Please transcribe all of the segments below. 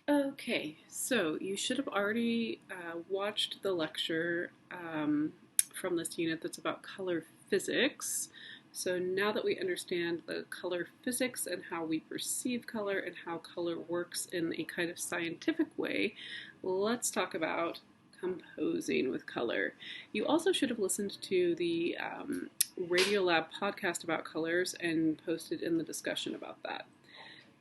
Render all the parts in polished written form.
Okay, so you should have already watched the lecture from this unit that's about color physics. So now that we understand the color physics and how we perceive color and how color works in a kind of scientific way, let's talk about composing with color. You also should have listened to the Radiolab podcast about colors and posted in the discussion about that.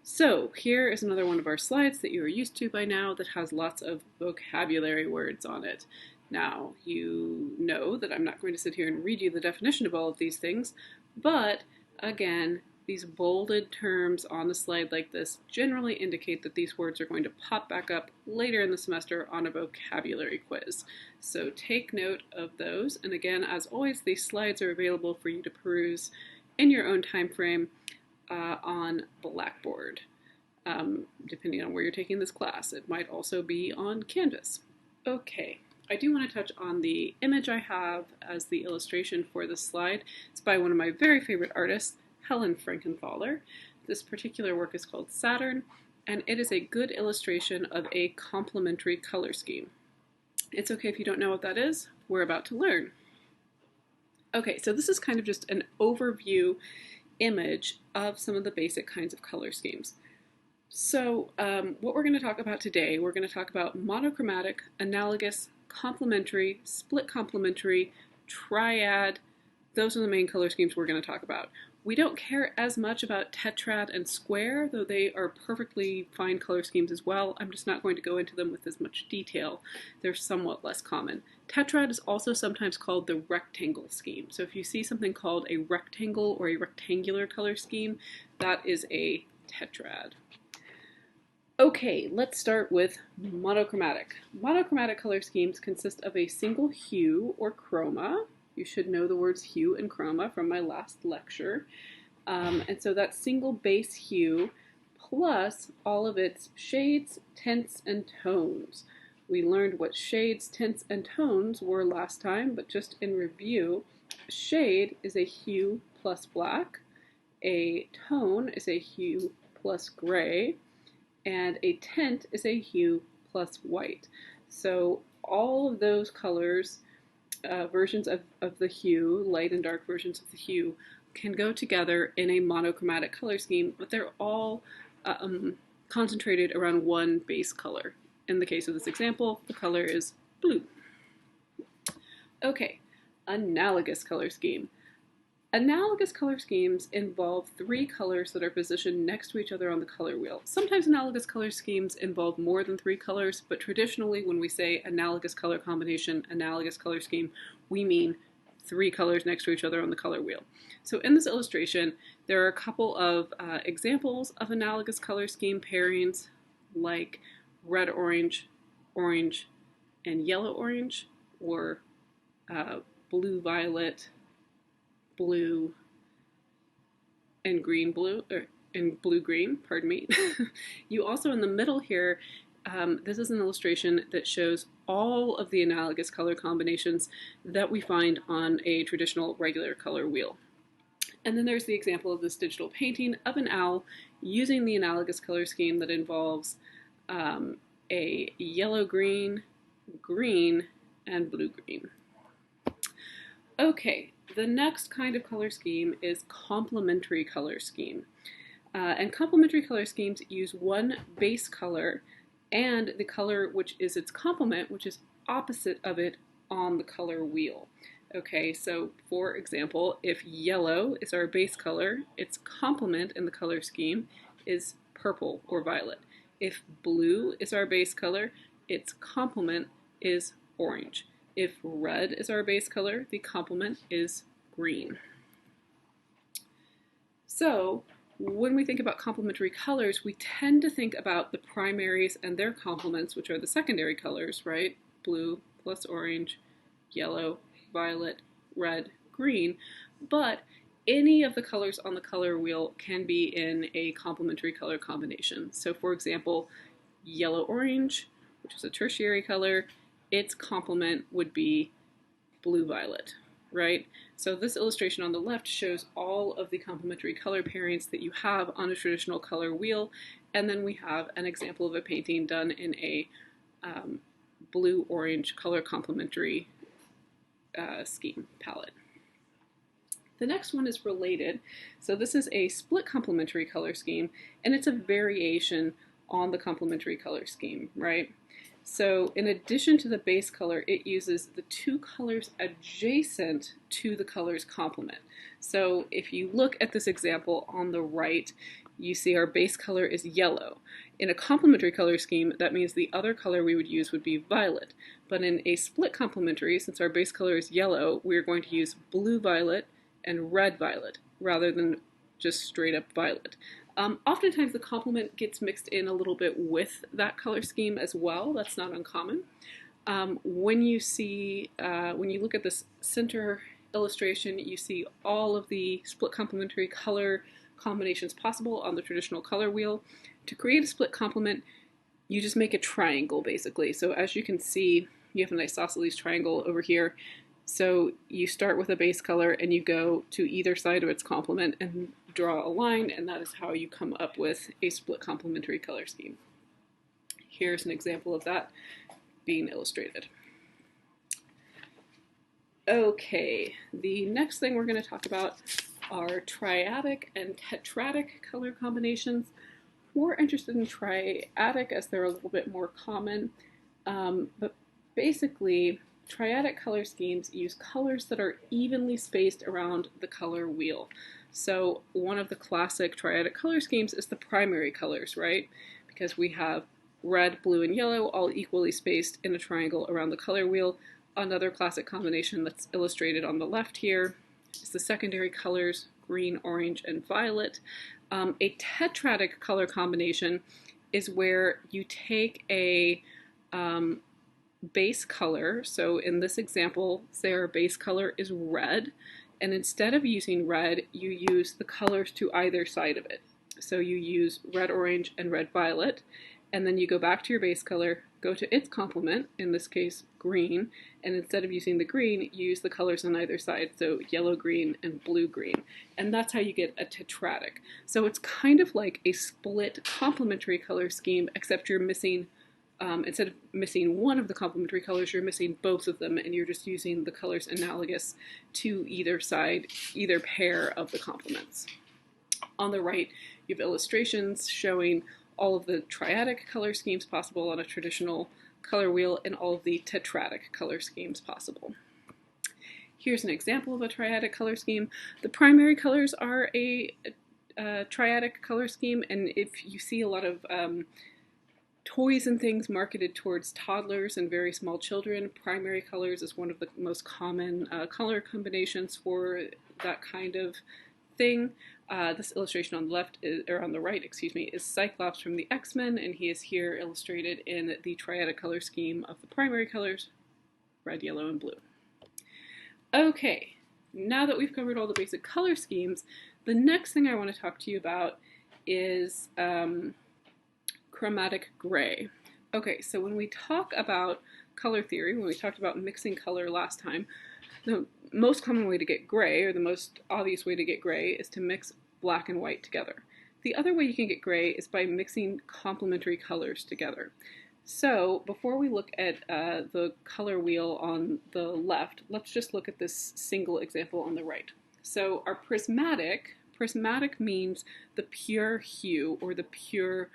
So here is another one of our slides that you are used to by now that has lots of vocabulary words on it. Now, you know that I'm not going to sit here and read you the definition of all of these things, but again, these bolded terms on the slide like this generally indicate that these words are going to pop back up later in the semester on a vocabulary quiz. So take note of those, and again, as always, these slides are available for you to peruse in your own time frame on Blackboard, depending on where you're taking this class. It might also be on Canvas. Okay, I do want to touch on the image I have as the illustration for this slide. It's by one of my very favorite artists, Helen Frankenthaler. This particular work is called Saturn, and it is a good illustration of a complementary color scheme. It's okay if you don't know what that is. We're about to learn. Okay, so this is kind of just an overview image of some of the basic kinds of color schemes. So what we're going to talk about today, we're going to talk about monochromatic, analogous, complementary, split complementary, triad. Those are the main color schemes we're going to talk about. We don't care as much about tetrad and square, though they are perfectly fine color schemes as well. I'm just not going to go into them with as much detail. They're somewhat less common. Tetrad is also sometimes called the rectangle scheme. So if you see something called a rectangle or a rectangular color scheme, that is a tetrad. Okay, let's start with monochromatic. Monochromatic color schemes consist of a single hue or chroma. You should know the words hue and chroma from my last lecture. And so that single base hue plus all of its shades, tints, and tones. We learned what shades, tints, and tones were last time, but just in review, a shade is a hue plus black, a tone is a hue plus gray, and a tint is a hue plus white. So all of those colors, versions of the hue, light and dark versions of the hue, can go together in a monochromatic color scheme, but they're all concentrated around one base color. In the case of this example, the color is blue. Okay, analogous color scheme. Analogous color schemes involve three colors that are positioned next to each other on the color wheel. Sometimes analogous color schemes involve more than three colors, but traditionally when we say analogous color combination, analogous color scheme, we mean three colors next to each other on the color wheel. So in this illustration, there are a couple of examples of analogous color scheme pairings, like red-orange, orange, and yellow-orange, or blue-violet, blue, and green-blue, or and blue-green, pardon me. You also, in the middle here, this is an illustration that shows all of the analogous color combinations that we find on a traditional regular color wheel. And then there's the example of this digital painting of an owl using the analogous color scheme that involves a yellow-green, green, and blue-green. Okay, the next kind of color scheme is complementary color scheme. And complementary color schemes use one base color and the color which is its complement, which is opposite of it on the color wheel. Okay, so for example, if yellow is our base color, its complement in the color scheme is purple or violet. If blue is our base color, its complement is orange. If red is our base color, the complement is green. So when we think about complementary colors, we tend to think about the primaries and their complements, which are the secondary colors, right? Blue plus orange, yellow, violet, red, green. But any of the colors on the color wheel can be in a complementary color combination. So for example, yellow-orange, which is a tertiary color, its complement would be blue-violet, right? So this illustration on the left shows all of the complementary color pairings that you have on a traditional color wheel, And then we have an example of a painting done in a blue-orange color complementary scheme palette. The next one is related. So this is a split complementary color scheme, and it's a variation on the complementary color scheme, right? So in addition to the base color, it uses the two colors adjacent to the color's complement. So if you look at this example on the right, you see our base color is yellow. In a complementary color scheme, that means the other color we would use would be violet. But in a split complementary, since our base color is yellow, we're going to use blue-violet and red-violet rather than just straight-up violet. Oftentimes the complement gets mixed in a little bit with that color scheme as well. That's not uncommon. When you look at this center illustration, you see all of the split complementary color combinations possible on the traditional color wheel. To create a split complement, you just make a triangle basically. So as you can see, you have a nice isosceles triangle over here. So you start with a base color and you go to either side of its complement and draw a line, and that is how you come up with a split complementary color scheme. Here's an example of that being illustrated. Okay, the next thing we're going to talk about are triadic and tetratic color combinations. We're interested in triadic as they're a little bit more common, but basically triadic color schemes use colors that are evenly spaced around the color wheel. So one of the classic triadic color schemes is the primary colors, right? Because we have red, blue, and yellow all equally spaced in a triangle around the color wheel. Another classic combination that's illustrated on the left here is the secondary colors, green, orange, and violet. A tetratic color combination is where you take a base color. So in this example, say our base color is red, and instead of using red, you use the colors to either side of it. So you use red, orange, and red, violet, and then you go back to your base color, go to its complement, in this case green, and instead of using the green, you use the colors on either side, so yellow, green, and blue, green. And that's how you get a tetratic. So it's kind of like a split complementary color scheme, except you're missing instead of missing one of the complementary colors, you're missing both of them, and you're just using the colors analogous to either side, either pair of the complements. On the right, you have illustrations showing all of the triadic color schemes possible on a traditional color wheel and all of the tetratic color schemes possible. Here's an example of a triadic color scheme. The primary colors are a triadic color scheme, and if you see a lot of toys and things marketed towards toddlers and very small children, primary colors is one of the most common color combinations for that kind of thing. This illustration on the left, or on the right, excuse me, is Cyclops from the X-Men, and he is here illustrated in the triadic color scheme of the primary colors, red, yellow, and blue. Okay, now that we've covered all the basic color schemes, the next thing I want to talk to you about is chromatic gray. Okay, so when we talk about color theory, when we talked about mixing color last time, the most common way to get gray, or the most obvious way to get gray, is to mix black and white together. The other way you can get gray is by mixing complementary colors together. So before we look at the color wheel on the left, let's just look at this single example on the right. So our prismatic means the pure hue, or the pure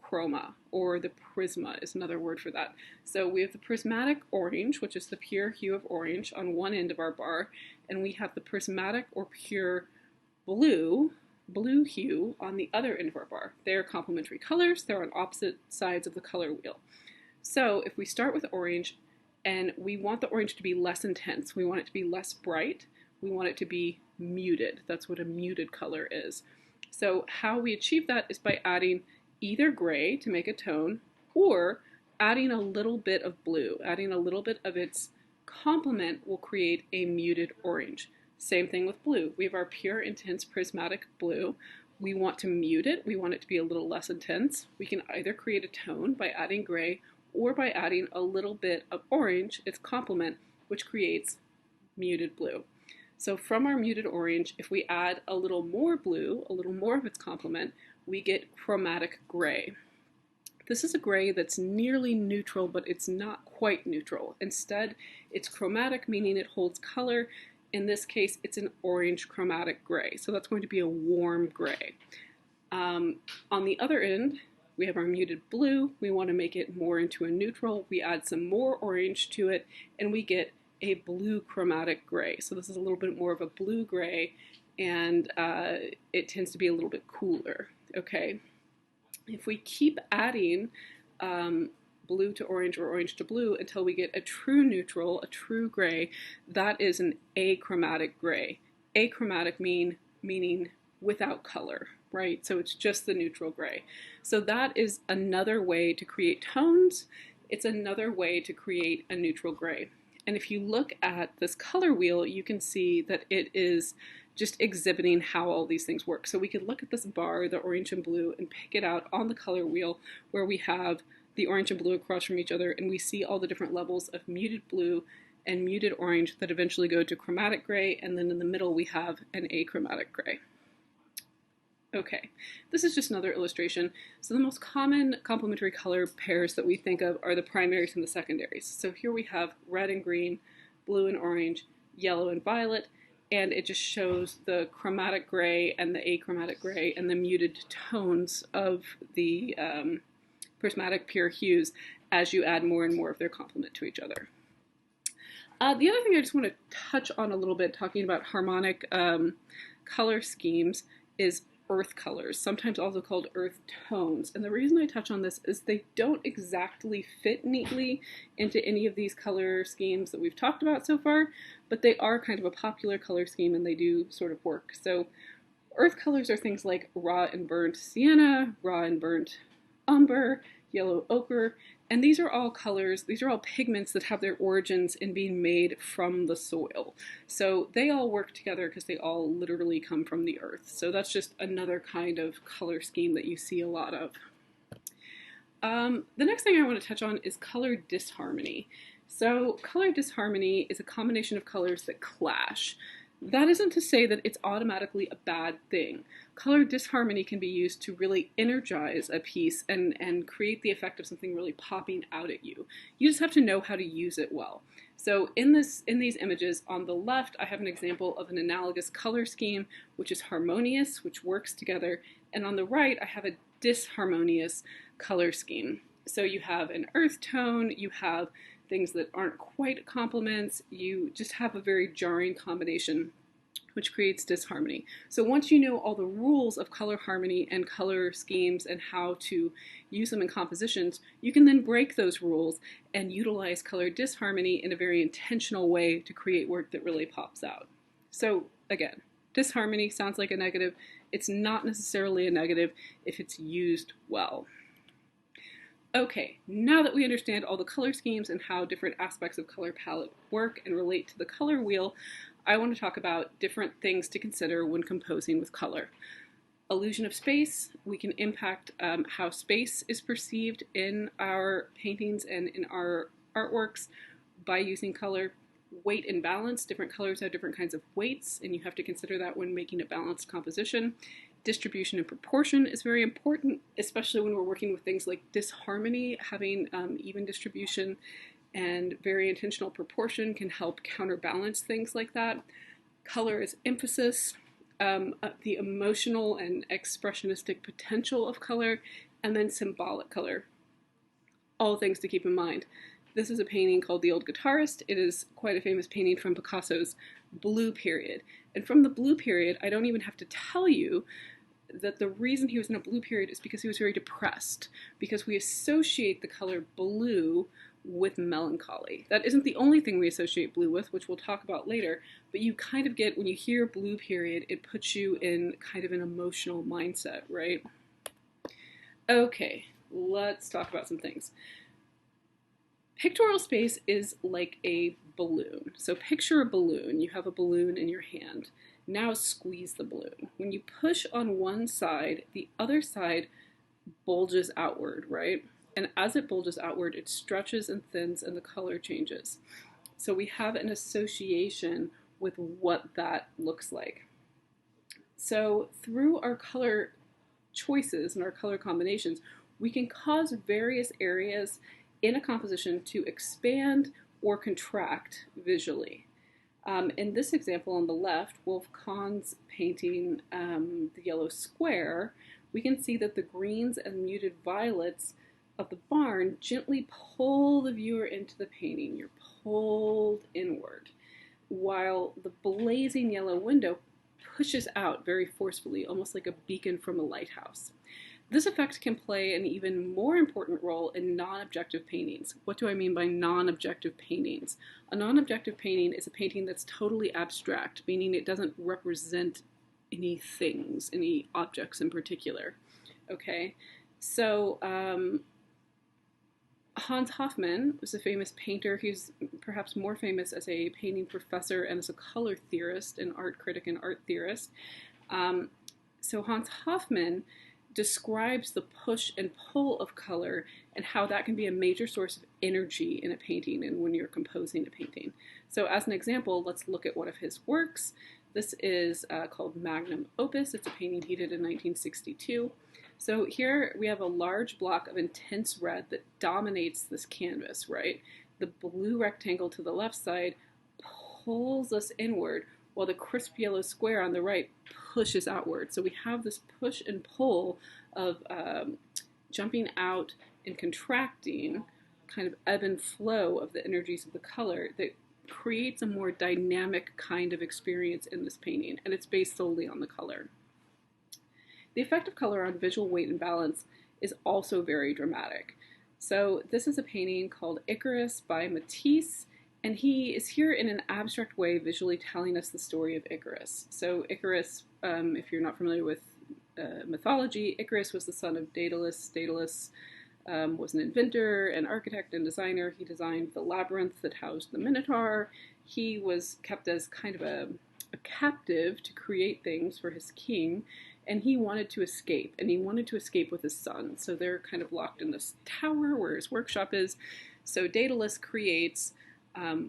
chroma, or the prisma is another word for that. So we have the prismatic orange, which is the pure hue of orange, on one end of our bar, and we have the prismatic or pure blue hue on the other end of our bar. They're complementary colors. They're on opposite sides of the color wheel. So if we start with orange, and we want the orange to be less intense, we want it to be less bright, we want it to be muted. That's what a muted color is. So how we achieve that is by adding either gray to make a tone, or adding a little bit of blue. Adding a little bit of its complement will create a muted orange. Same thing with blue. We have our pure, intense, prismatic blue. We want to mute it. We want it to be a little less intense. We can either create a tone by adding gray, or by adding a little bit of orange, its complement, which creates muted blue. So from our muted orange, if we add a little more blue, a little more of its complement, we get chromatic gray. This is a gray that's nearly neutral, but it's not quite neutral. Instead, it's chromatic, meaning it holds color. In this case, it's an orange chromatic gray, so that's going to be a warm gray. On the other end, we have our muted blue. We want to make it more into a neutral. We add some more orange to it, and we get a blue chromatic gray. So this is a little bit more of a blue gray, and it tends to be a little bit cooler, okay? If we keep adding blue to orange or orange to blue until we get a true neutral, a true gray, that is an achromatic gray. Achromatic meaning without color, right? So it's just the neutral gray. So that is another way to create tones. It's another way to create a neutral gray. And if you look at this color wheel, you can see that it is just exhibiting how all these things work. So we could look at this bar, the orange and blue, and pick it out on the color wheel where we have the orange and blue across from each other, and we see all the different levels of muted blue and muted orange that eventually go to chromatic gray, and then in the middle we have an achromatic gray. Okay, this is just another illustration. So the most common complementary color pairs that we think of are the primaries and the secondaries. So here we have red and green, blue and orange, yellow and violet, and it just shows the chromatic gray and the achromatic gray and the muted tones of the prismatic pure hues as you add more and more of their complement to each other. The other thing I just want to touch on a little bit, talking about harmonic color schemes, is earth colors, sometimes also called earth tones. And the reason I touch on this is they don't exactly fit neatly into any of these color schemes that we've talked about so far, but they are kind of a popular color scheme and they do sort of work. So earth colors are things like raw and burnt sienna, raw and burnt umber, yellow ochre, and these are all colors, these are all pigments that have their origins in being made from the soil. So they all work together because they all literally come from the earth. So that's just another kind of color scheme that you see a lot of. The next thing I want to touch on is color disharmony. So color disharmony is a combination of colors that clash. That isn't to say that it's automatically a bad thing. Color disharmony can be used to really energize a piece and create the effect of something really popping out at you. You just have to know how to use it well. So in these images on the left, I have an example of an analogous color scheme, which is harmonious, which works together. And on the right, I have a disharmonious color scheme. So you have an earth tone, you have things that aren't quite complements, you just have a very jarring combination, which creates disharmony. So once you know all the rules of color harmony and color schemes and how to use them in compositions, you can then break those rules and utilize color disharmony in a very intentional way to create work that really pops out. So again, disharmony sounds like a negative. It's not necessarily a negative if it's used well. Okay, now that we understand all the color schemes and how different aspects of color palette work and relate to the color wheel, I want to talk about different things to consider when composing with color. Illusion of space, we can impact how space is perceived in our paintings and in our artworks by using color. Weight and balance, different colors have different kinds of weights, and you have to consider that when making a balanced composition. Distribution and proportion is very important, especially when we're working with things like disharmony. Having even distribution and very intentional proportion can help counterbalance things like that. Color is emphasis, the emotional and expressionistic potential of color, and then symbolic color. All things to keep in mind. This is a painting called The Old Guitarist. It is quite a famous painting from Picasso's Blue Period. And from the Blue Period, I don't even have to tell you that the reason he was in a blue period is because he was very depressed, because we associate the color blue with melancholy. That isn't the only thing we associate blue with, which we'll talk about later, but you kind of get, when you hear blue period, it puts you in kind of an emotional mindset, right? Okay, let's talk about some things. Pictorial space is like a balloon. So picture a balloon. You have a balloon in your hand. Now squeeze the balloon. When you push on one side, the other side bulges outward, right? And as it bulges outward, it stretches and thins and the color changes. So we have an association with what that looks like. So through our color choices and our color combinations, we can cause various areas in a composition to expand or contract visually. In this example on the left, Wolf Kahn's painting, The Yellow Square, we can see that the greens and muted violets of the barn gently pull the viewer into the painting. You're pulled inward, while the blazing yellow window pushes out very forcefully, almost like a beacon from a lighthouse. This effect can play an even more important role in non-objective paintings. What do I mean by non-objective paintings? A non-objective painting is a painting that's totally abstract, meaning it doesn't represent any things, any objects in particular. Okay, so Hans Hofmann was a famous painter. He's perhaps more famous as a painting professor and as a color theorist, an art critic and art theorist. So Hans Hofmann describes the push and pull of color and how that can be a major source of energy in a painting and when you're composing a painting. So as an example, let's look at one of his works. This is called Magnum Opus. It's a painting he did in 1962. So here we have a large block of intense red that dominates this canvas, right? The blue rectangle to the left side pulls us inward, while the crisp yellow square on the right pushes outward. So we have this push and pull of jumping out and contracting, kind of ebb and flow of the energies of the color that creates a more dynamic kind of experience in this painting, and it's based solely on the color. The effect of color on visual weight and balance is also very dramatic. So this is a painting called Icarus by Matisse, and he is here in an abstract way visually telling us the story of Icarus. So Icarus, if you're not familiar with mythology, Icarus was the son of Daedalus. Daedalus was an inventor, an architect, and designer. He designed the labyrinth that housed the Minotaur. He was kept as kind of a captive to create things for his king, and he wanted to escape, and he wanted to escape with his son. So they're kind of locked in this tower where his workshop is. So Daedalus creates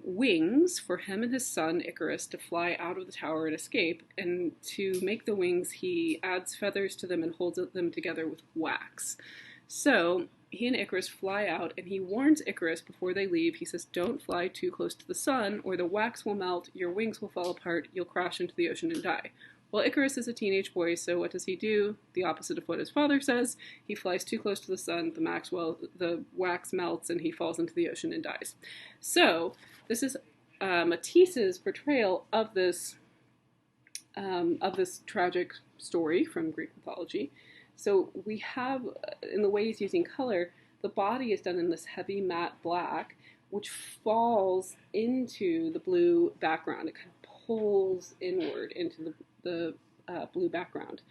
wings for him and his son Icarus to fly out of the tower and escape, and to make the wings he adds feathers to them and holds them together with wax. So he and Icarus fly out, and he warns Icarus before they leave. He says, don't fly too close to the sun or the wax will melt, your wings will fall apart, you'll crash into the ocean and die. Well, Icarus is a teenage boy, so what does he do? The opposite of what his father says. He flies too close to the sun, the wax melts, and he falls into the ocean and dies. So this is Matisse's portrayal of this tragic story from Greek mythology. So we have, in the way he's using color, the body is done in this heavy matte black, which falls into the blue background. It kind of pulls inward into the blue background.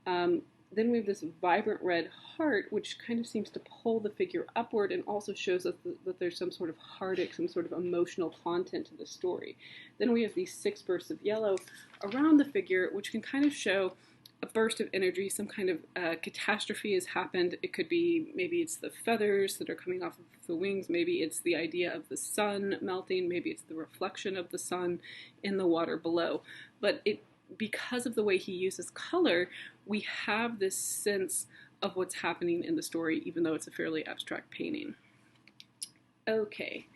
Then we have this vibrant red heart, which kind of seems to pull the figure upward and also shows us that there's some sort of heartache, some sort of emotional content to the story. Then we have these 6 bursts of yellow around the figure, which can kind of show a burst of energy, some kind of catastrophe has happened. It could be, maybe it's the feathers that are coming off of the wings, maybe it's the idea of the sun melting, maybe it's the reflection of the sun in the water below. But because of the way he uses color, we have this sense of what's happening in the story, even though it's a fairly abstract painting. Okay,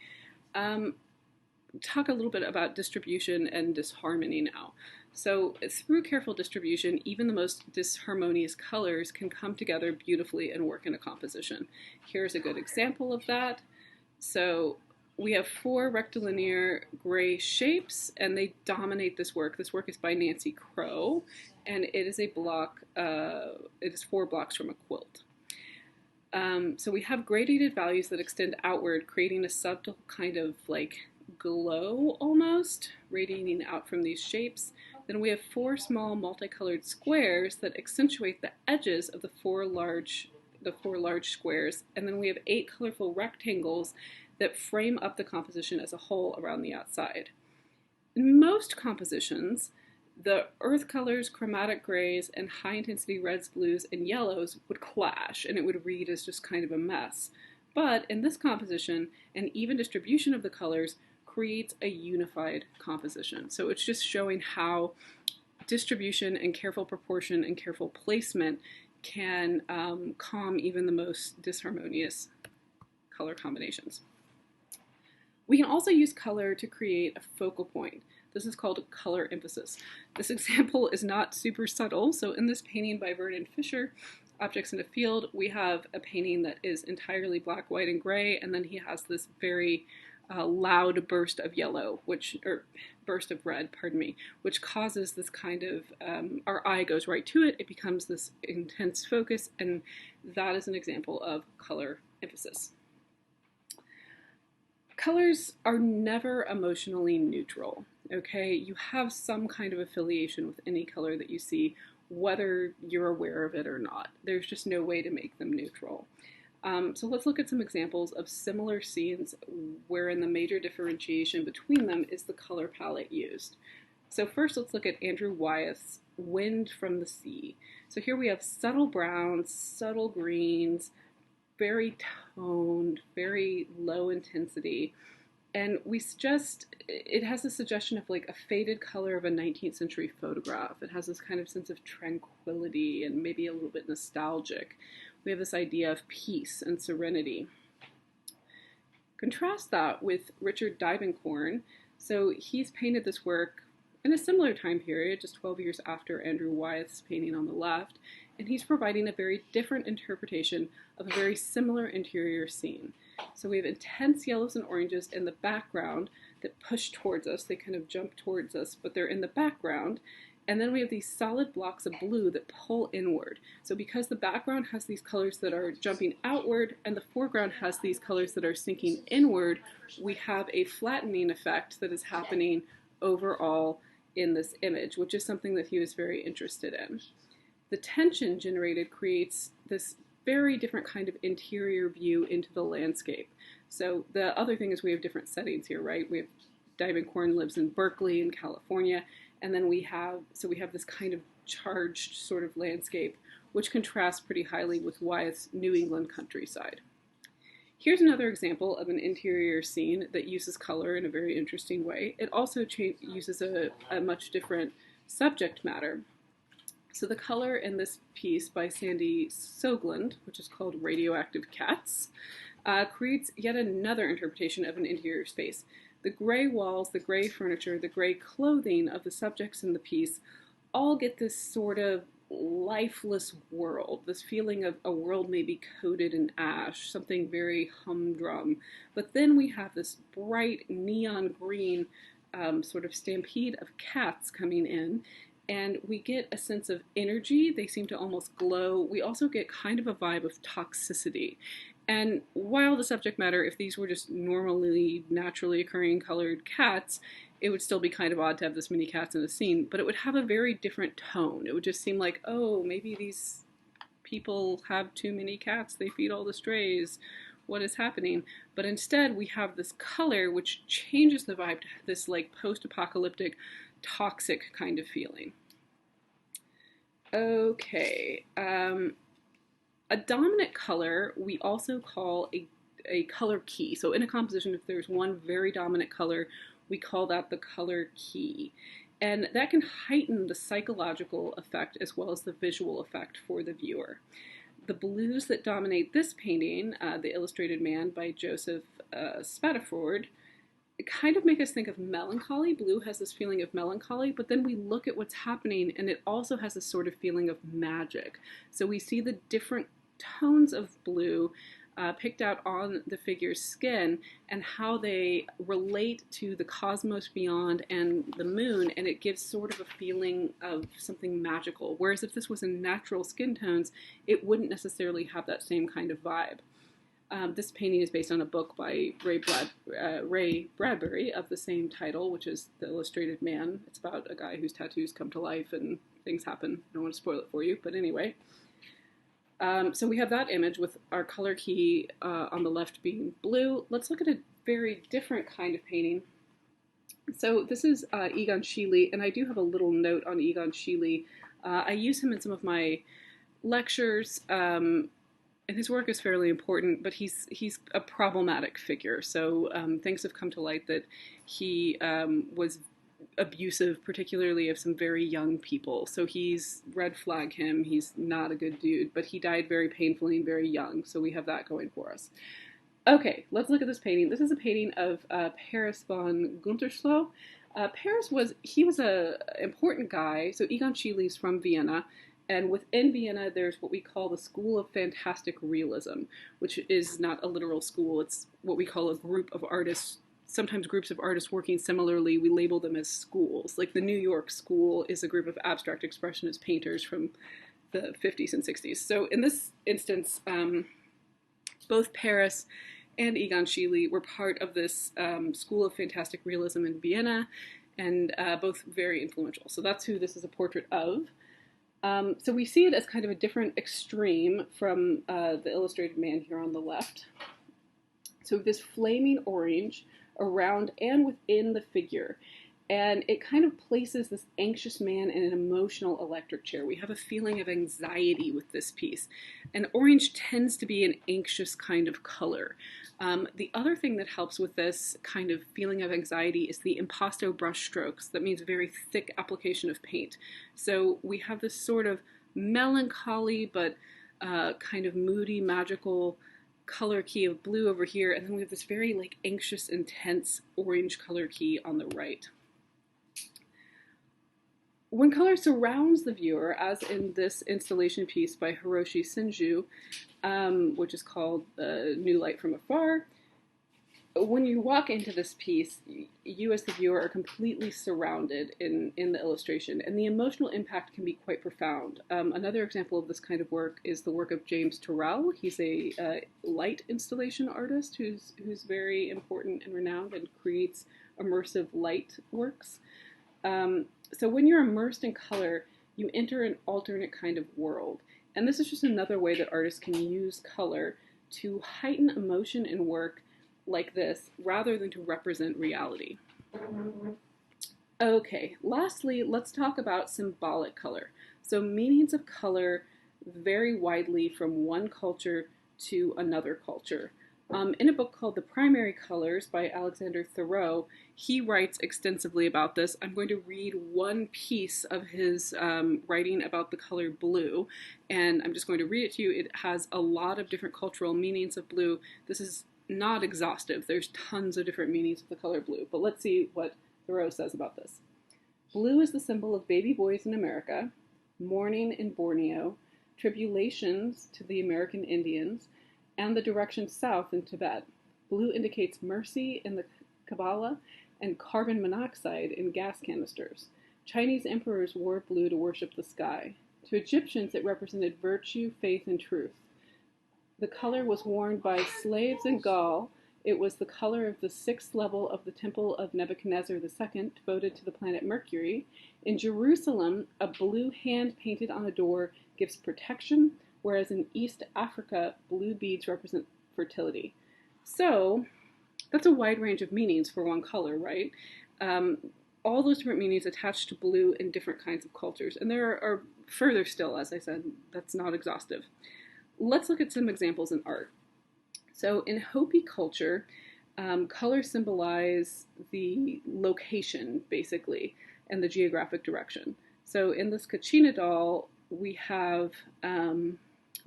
talk a little bit about distribution and disharmony now. So through careful distribution, even the most disharmonious colors can come together beautifully and work in a composition. Here's a good example of that. So we have 4 rectilinear gray shapes, and they dominate this work. This work is by Nancy Crow, and it is a block, it is 4 blocks from a quilt. So we have gradated values that extend outward, creating a subtle kind of like glow almost, radiating out from these shapes. Then we have 4 small multicolored squares that accentuate the edges of the 4 large squares, and then we have 8 colorful rectangles that frame up the composition as a whole around the outside. In most compositions, the earth colors, chromatic grays, and high-intensity reds, blues, and yellows would clash, and it would read as just kind of a mess. But in this composition, an even distribution of the colors creates a unified composition. So it's just showing how distribution and careful proportion and careful placement can calm even the most disharmonious color combinations. We can also use color to create a focal point. This is called color emphasis. This example is not super subtle, so in this painting by Vernon Fisher, Objects in a Field, we have a painting that is entirely black, white, and gray, and then he has this very loud burst of yellow, burst of red, pardon me, which causes this kind of, our eye goes right to it, it becomes this intense focus, and that is an example of color emphasis. Colors are never emotionally neutral, okay? You have some kind of affiliation with any color that you see, whether you're aware of it or not. There's just no way to make them neutral. So let's look at some examples of similar scenes wherein the major differentiation between them is the color palette used. So first let's look at Andrew Wyeth's Wind from the Sea. So here we have subtle browns, subtle greens, very toned, very low intensity. And it has a suggestion of like a faded color of a 19th century photograph. It has this kind of sense of tranquility and maybe a little bit nostalgic. We have this idea of peace and serenity. Contrast that with Richard Diebenkorn. So he's painted this work in a similar time period, just 12 years after Andrew Wyeth's painting on the left, and he's providing a very different interpretation of a very similar interior scene. So we have intense yellows and oranges in the background that push towards us. They kind of jump towards us, but they're in the background. And then we have these solid blocks of blue that pull inward. So because the background has these colors that are jumping outward and the foreground has these colors that are sinking inward, we have a flattening effect that is happening overall in this image, which is something that he was very interested in. The tension generated creates this very different kind of interior view into the landscape. So the other thing is we have different settings here, right? We have Diebenkorn lives in Berkeley in California, and then we have this kind of charged sort of landscape, which contrasts pretty highly with Wyeth's New England countryside. Here's another example of an interior scene that uses color in a very interesting way. It also uses a much different subject matter. So the color in this piece by Sandy Soglund, which is called Radioactive Cats, creates yet another interpretation of an interior space. The gray walls, the gray furniture, the gray clothing of the subjects in the piece all get this sort of lifeless world, this feeling of a world maybe coated in ash, something very humdrum. But then we have this bright neon green sort of stampede of cats coming in, and we get a sense of energy. They seem to almost glow. We also get kind of a vibe of toxicity. And while the subject matter, if these were just normally, naturally occurring colored cats, it would still be kind of odd to have this many cats in a scene, but it would have a very different tone. It would just seem like, oh, maybe these people have too many cats, they feed all the strays, what is happening? But instead we have this color which changes the vibe to this like post-apocalyptic, toxic kind of feeling. Okay, a dominant color we also call a color key. So in a composition, if there's one very dominant color, we call that the color key. And that can heighten the psychological effect as well as the visual effect for the viewer. The blues that dominate this painting, The Illustrated Man by Joseph Spadaford, kind of make us think of melancholy. Blue has this feeling of melancholy, but then we look at what's happening and it also has this sort of feeling of magic. So we see the different tones of blue picked out on the figure's skin and how they relate to the cosmos beyond and the moon, and it gives sort of a feeling of something magical. Whereas if this was in natural skin tones, it wouldn't necessarily have that same kind of vibe. This painting is based on a book by Ray Bradbury of the same title, which is The Illustrated Man. It's about a guy whose tattoos come to life and things happen. I don't want to spoil it for you, but anyway. So we have that image with our color key on the left being blue. Let's look at a very different kind of painting. So this is Egon Schiele, and I do have a little note on Egon Schiele. I use him in some of my lectures, and his work is fairly important, but he's a problematic figure. So things have come to light that he was abusive, particularly of some very young people. So he's red flag him. He's not a good dude, but he died very painfully and very young. So we have that going for us. Okay, let's look at this painting. This is a painting of Paris von Guntersloh. Paris was a important guy. So Egon Schiele's from Vienna, and within Vienna there's what we call the School of Fantastic Realism, which is not a literal school. It's what we call a group of artists, sometimes groups of artists working similarly. We label them as schools. Like the New York School is a group of abstract expressionist painters from the 50s and 60s. So in this instance, both Paris and Egon Schiele were part of this School of Fantastic Realism in Vienna, and both very influential. So that's who this is a portrait of. So we see it as kind of a different extreme from the illustrated man here on the left. So this flaming orange around and within the figure, and it kind of places this anxious man in an emotional electric chair. We have a feeling of anxiety with this piece, and orange tends to be an anxious kind of color. The other thing that helps with this kind of feeling of anxiety is the impasto brush strokes. That means very thick application of paint. So we have this sort of melancholy but kind of moody, magical color key of blue over here, and then we have this very like anxious, intense orange color key on the right. When color surrounds the viewer, as in this installation piece by Hiroshi Shinju, which is called New Light from Afar, when you walk into this piece, you as the viewer are completely surrounded in the illustration, and the emotional impact can be quite profound. Another example of this kind of work is the work of James Turrell. He's a light installation artist who's very important and renowned and creates immersive light works. So when you're immersed in color, you enter an alternate kind of world. And this is just another way that artists can use color to heighten emotion in work like this, rather than to represent reality. Okay, lastly, let's talk about symbolic color. So meanings of color vary widely from one culture to another culture. In a book called The Primary Colors by Alexander Thoreau, he writes extensively about this. I'm going to read one piece of his writing about the color blue, and I'm just going to read it to you. It has a lot of different cultural meanings of blue. This is not exhaustive. There's tons of different meanings of the color blue, but let's see what Thoreau says about this. Blue is the symbol of baby boys in America, mourning in Borneo, tribulations to the American Indians, and the direction south in Tibet. Blue indicates mercy in the Kabbalah and carbon monoxide in gas canisters. Chinese emperors wore blue to worship the sky. To Egyptians, it represented virtue, faith, and truth. The color was worn by slaves in Gaul. It was the color of the sixth level of the temple of Nebuchadnezzar II, devoted to the planet Mercury. In Jerusalem, a blue hand painted on a door gives protection, whereas in East Africa, blue beads represent fertility. So that's a wide range of meanings for one color, right? All those different meanings attached to blue in different kinds of cultures. And there are further still, as I said, that's not exhaustive. Let's look at some examples in art. So in Hopi culture, colors symbolize the location, basically, and the geographic direction. So in this Kachina doll, we have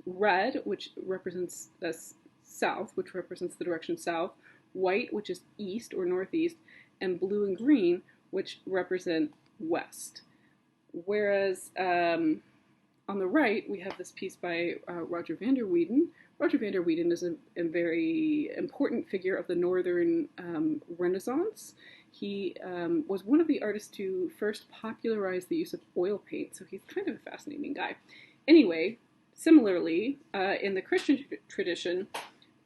red, which represents the south, which represents the direction south, white, which is east or northeast, and blue and green, which represent west. Whereas on the right, we have this piece by Roger van der Weyden. Roger van der Weyden is a very important figure of the Northern Renaissance. He was one of the artists who first popularized the use of oil paint, so he's kind of a fascinating guy. Anyway, similarly, in the Christian tradition,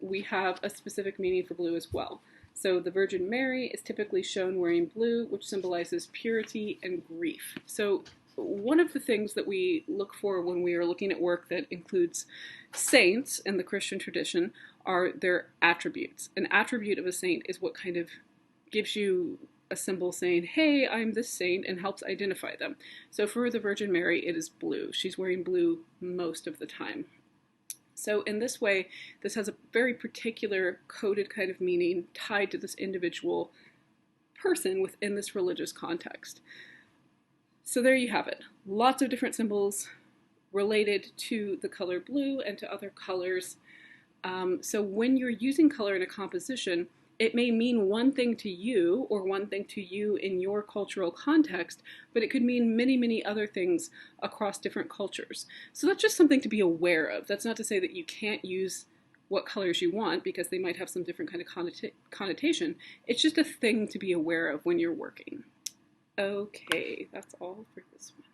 we have a specific meaning for blue as well. So the Virgin Mary is typically shown wearing blue, which symbolizes purity and grief. So one of the things that we look for when we are looking at work that includes saints in the Christian tradition are their attributes. An attribute of a saint is what kind of gives you a symbol saying, hey, I'm this saint, and helps identify them. So for the Virgin Mary, it is blue. She's wearing blue most of the time. So in this way, this has a very particular coded kind of meaning tied to this individual person within this religious context. So there you have it. Lots of different symbols related to the color blue and to other colors. So when you're using color in a composition, it may mean one thing to you or one thing to you in your cultural context, but it could mean many, many other things across different cultures. So that's just something to be aware of. That's not to say that you can't use what colors you want because they might have some different kind of connotation. It's just a thing to be aware of when you're working. Okay, that's all for this one.